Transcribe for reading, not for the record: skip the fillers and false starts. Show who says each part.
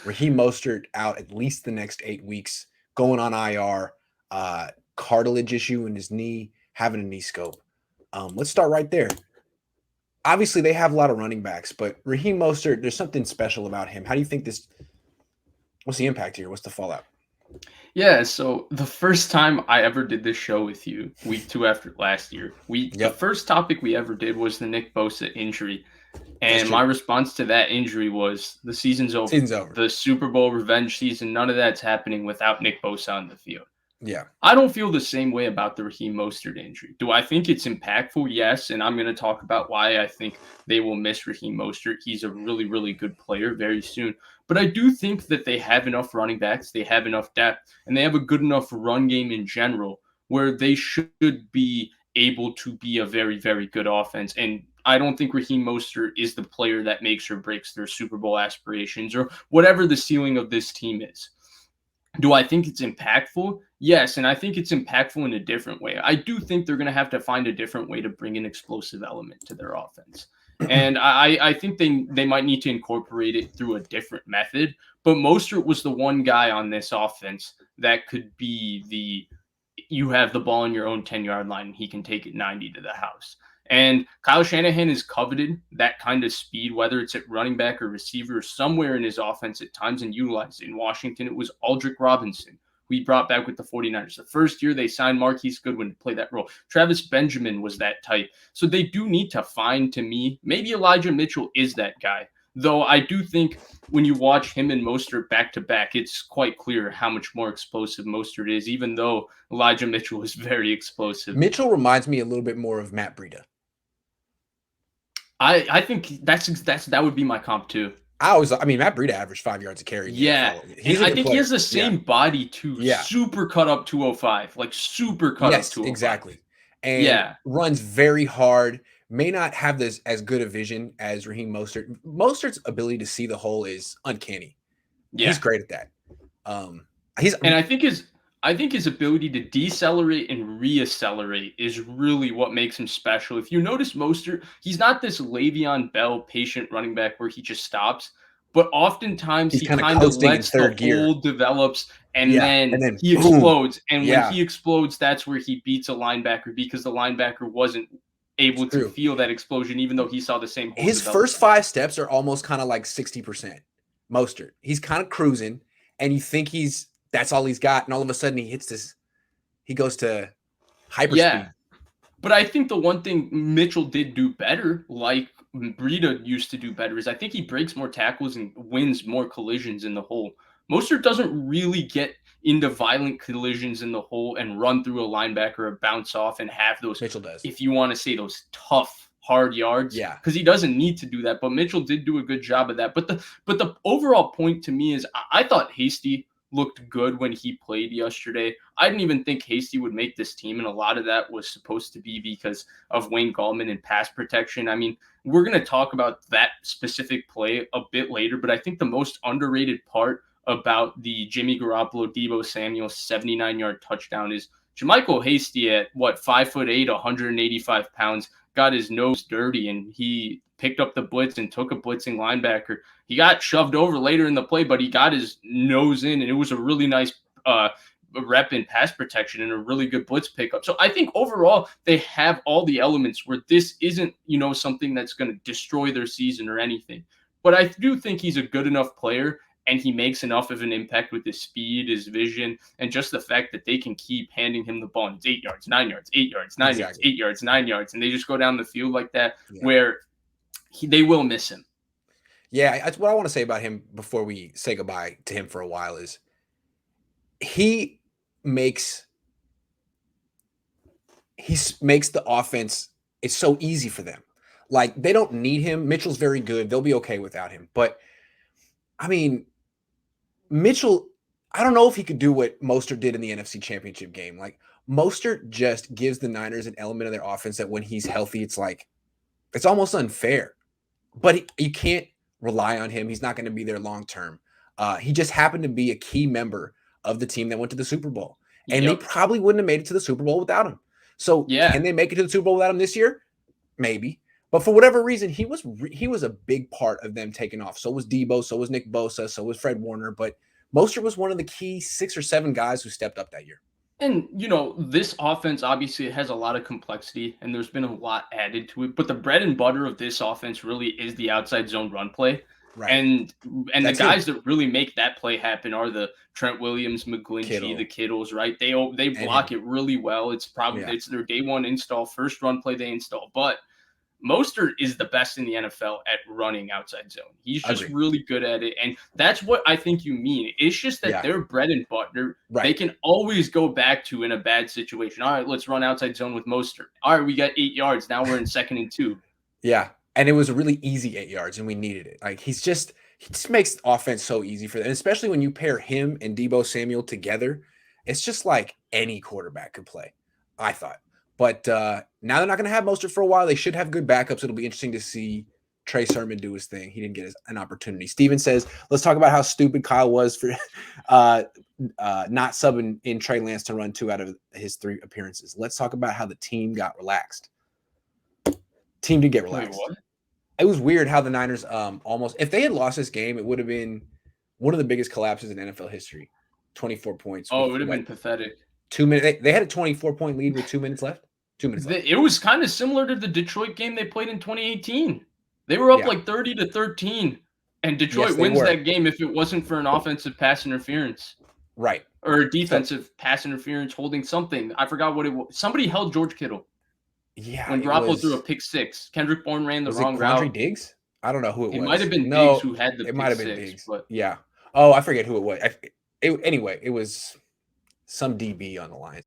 Speaker 1: Raheem Mostert out at least the next 8 weeks, going on IR, cartilage issue in his knee, having a knee scope. Let's start right there. Obviously, they have a lot of running backs, but Raheem Mostert, there's something special about him. How do you think this? What's the impact here? What's the fallout?
Speaker 2: Yeah, so the first time I ever did this show with you, week 2 after last year, the
Speaker 1: Yep,
Speaker 2: first topic we ever did was the Nick Bosa injury.
Speaker 1: that's
Speaker 2: And
Speaker 1: true.
Speaker 2: my response to that injury was the season's over.
Speaker 1: Season's over.
Speaker 2: The Super Bowl revenge season, none of that's happening without Nick Bosa on the field.
Speaker 1: Yeah,
Speaker 2: I don't feel the same way about the Raheem Mostert injury. Do I think it's impactful? Yes, and I'm going to talk about why I think they will miss Raheem Mostert. He's a really, really good player very soon. But I do think that they have enough running backs, they have enough depth, and they have a good enough run game in general where they should be able to be a very, very good offense. And I don't think Raheem Mostert is the player that makes or breaks their Super Bowl aspirations or whatever the ceiling of this team is. Do I think it's impactful? Yes, and I think it's impactful in a different way. I do think they're going to have to find a different way to bring an explosive element to their offense. And I think they might need to incorporate it through a different method. But Mostert was the one guy on this offense that could be the you have the ball in your own 10-yard line and he can take it 90 to the house. And Kyle Shanahan is coveted that kind of speed, whether it's at running back or receiver, somewhere in his offense at times and utilized. In Washington, it was Aldrick Robinson, who he brought back with the 49ers. The first year they signed Marquise Goodwin to play that role. Travis Benjamin was that type. So they do need to find, to me, maybe Elijah Mitchell is that guy. Though I do think when you watch him and Mostert back to back, it's quite clear how much more explosive Mostert is, even though Elijah Mitchell is very explosive.
Speaker 1: Mitchell reminds me a little bit more of Matt Breida.
Speaker 2: I think that would be my comp too.
Speaker 1: I mean, Matt Breida averaged 5 yards a carry in the
Speaker 2: Yeah,
Speaker 1: NFL.
Speaker 2: and
Speaker 1: He's a
Speaker 2: I
Speaker 1: good
Speaker 2: think he
Speaker 1: player.
Speaker 2: has the
Speaker 1: Yeah.
Speaker 2: same body too.
Speaker 1: Yeah.
Speaker 2: Super cut up 205, like super cut up
Speaker 1: Yes,
Speaker 2: 205.
Speaker 1: exactly. And
Speaker 2: Yeah,
Speaker 1: runs very hard. May not have this as good a vision as Raheem Mostert. Mostert's ability to see the hole is uncanny.
Speaker 2: yeah.
Speaker 1: He's great at that. He's
Speaker 2: And I think his ability to decelerate and reaccelerate is really what makes him special. If you notice Mostert, he's not this Le'Veon Bell patient running back where he just stops, but oftentimes
Speaker 1: he's
Speaker 2: he
Speaker 1: kind of
Speaker 2: kind of
Speaker 1: coasting in
Speaker 2: lets the
Speaker 1: third gear.
Speaker 2: hole develops and
Speaker 1: Yeah, and
Speaker 2: then
Speaker 1: then
Speaker 2: he
Speaker 1: boom.
Speaker 2: explodes. And when
Speaker 1: Yeah,
Speaker 2: he explodes, that's where he beats a linebacker because the linebacker wasn't
Speaker 1: it's
Speaker 2: able to
Speaker 1: true.
Speaker 2: feel that explosion, even though he saw the same hole
Speaker 1: His
Speaker 2: develop.
Speaker 1: first 5 steps are almost kind of like 60%. Mostert. He's kind of cruising, and you think that's all he's got, and all of a sudden he goes to
Speaker 2: Yeah,
Speaker 1: hyperspeed.
Speaker 2: but I think the one thing Mitchell did do better, like Breida used to do better, is I think he breaks more tackles and wins more collisions in the hole. Mostert doesn't really get into violent collisions in the hole and run through a linebacker or bounce off and have those,
Speaker 1: Mitchell does.
Speaker 2: if you want to say, those tough, hard yards,
Speaker 1: Yeah.
Speaker 2: because he doesn't need to do that. But Mitchell did do a good job of that. But the overall point to me is I thought Hasty looked good when he played yesterday. I didn't even think Hasty would make this team, and a lot of that was supposed to be because of Wayne Gallman and pass protection. I mean, we're going to talk about that specific play a bit later, but I think the most underrated part about the Jimmy Garoppolo, Deebo Samuel 79-yard touchdown is JaMychal Hasty at 5'8", 185 pounds, got his nose dirty, and he picked up the blitz and took a blitzing linebacker. He got shoved over later in the play, but he got his nose in, and it was a really nice rep in pass protection and a really good blitz pickup. So I think overall they have all the elements where this isn't, something that's going to destroy their season or anything. But I do think he's a good enough player and he makes enough of an impact with his speed, his vision, and just the fact that they can keep handing him the ball. And it's 8 yards, 9 yards, 8 yards, 9 yards,
Speaker 1: Exactly.
Speaker 2: 8 yards, 9 yards, and they just go down the field like that
Speaker 1: Yeah.
Speaker 2: where they will miss him.
Speaker 1: Yeah, that's what I want to say about him before we say goodbye to him for a while is he makes the offense, it's so easy for them. Like they don't need him. Mitchell's very good. They'll be okay without him. But I mean, Mitchell, I don't know if he could do what Mostert did in the NFC Championship game. Like Mostert just gives the Niners an element of their offense that when he's healthy, it's almost unfair. But you can't rely on him. He's not going to be there long term. He just happened to be a key member of the team that went to the Super Bowl. And they probably wouldn't have made it to the Super Bowl without him. So can they make it to the Super Bowl without him this year? Maybe. But for whatever reason, he was a big part of them taking off. So was Debo, so was Nick Bosa, so was Fred Warner. But Mostert was one of the key 6 or 7 guys who stepped up that year.
Speaker 2: And this offense obviously has a lot of complexity, and there's been a lot added to it. But the bread and butter of this offense really is the outside zone run play,
Speaker 1: Right.
Speaker 2: and the
Speaker 1: That's him.
Speaker 2: guys that really make that play happen are the Trent Williams, McGlinchey, the
Speaker 1: Kittle
Speaker 2: Kittles. Right? They
Speaker 1: and
Speaker 2: block
Speaker 1: him.
Speaker 2: it really well.
Speaker 1: Yeah.
Speaker 2: It's their day one install, first run play they install, but Mostert is the best in the NFL at running outside zone. He's just
Speaker 1: Agree.
Speaker 2: really good at it. And that's what I think you mean. It's just that
Speaker 1: Yeah.
Speaker 2: their bread and butter, they
Speaker 1: Right.
Speaker 2: can always go back to in a bad situation. All right, let's run outside zone with Mostert. All right, we got 8 yards. Now we're in 2nd and 2.
Speaker 1: Yeah. And it was a really easy 8 yards, and we needed it. Like he just makes offense so easy for them, and especially when you pair him and Debo Samuel together. It's just like any quarterback could play, I thought. But now they're not going to have Mostert for a while. They should have good backups. It'll be interesting to see Trey Sermon do his thing. He didn't get an opportunity. Steven says, let's talk about how stupid Kyle was for not subbing in Trey Lance to run 2 out of his 3 appearances. Let's talk about how the team got relaxed. Team did get
Speaker 2: Wait,
Speaker 1: relaxed.
Speaker 2: what?
Speaker 1: It was weird how the Niners almost, if they had lost this game, it would have been one of the biggest collapses in NFL history. 24 points.
Speaker 2: Oh,
Speaker 1: With,
Speaker 2: it would have been pathetic.
Speaker 1: 2 minutes. They had a 24-point lead with 2 minutes left. 2 minutes left.
Speaker 2: It was kind of similar to the Detroit game they played in 2018. They were up like 30-13, and Detroit wins that game if it wasn't for an offensive pass interference.
Speaker 1: Right.
Speaker 2: Or a defensive pass interference holding something. I forgot what it was. Somebody held George Kittle.
Speaker 1: Yeah.
Speaker 2: When Garoppolo threw a pick six. Kendrick Bourne ran the wrong route.
Speaker 1: Was it Diggs? I don't know who it was.
Speaker 2: It might have been Diggs who had the pick six.
Speaker 1: It might have been Diggs.
Speaker 2: But
Speaker 1: yeah. Oh, I forget who it was. Anyway, it was some DB on the line.